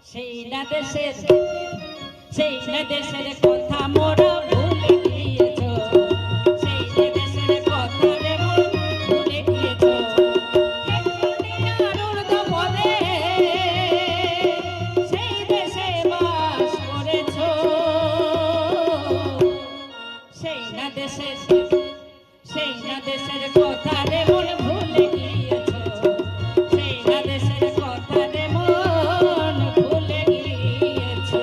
সেই না দেশের কথা মোরা ভুলে গিয়েছো, সেই না দেশের কথা রে মন ভুলে গিয়েছো। পদে সেই দেশে বাস করেছো, সেই না দেশের কথা রে মন ভুলে গিয়েছো, সেই না দেশের কথা রে মন ভুলে গিয়েছো।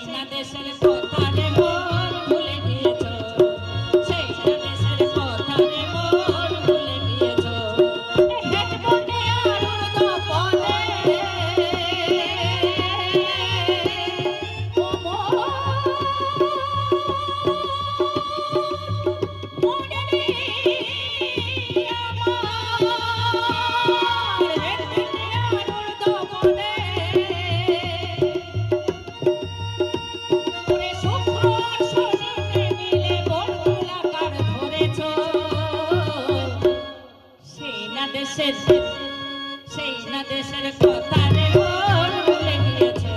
সেই না দেশের কথা রে মন ভুলে গিয়েছো, সেই না দেশের কথা রে মন ভুলে গিয়েছো।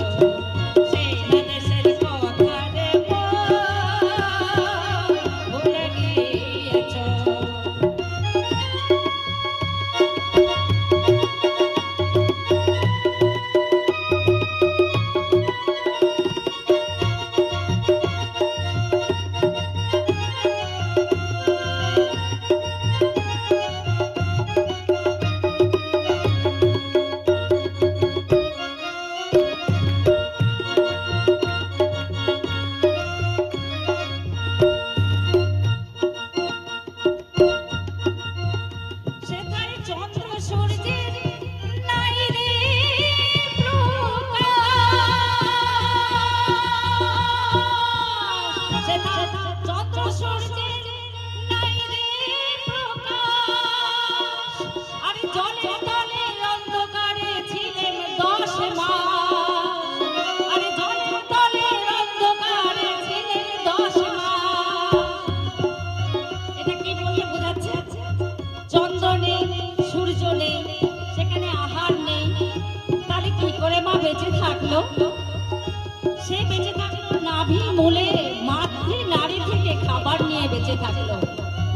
সে বেঁচে থাকলো নাভি মূলে, মাতৃ নারী থেকে খাবার নিয়ে বেঁচে থাকলো,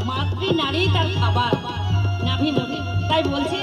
মাতৃ নারী তার খাবার নাভি মূলে। তাই বলছি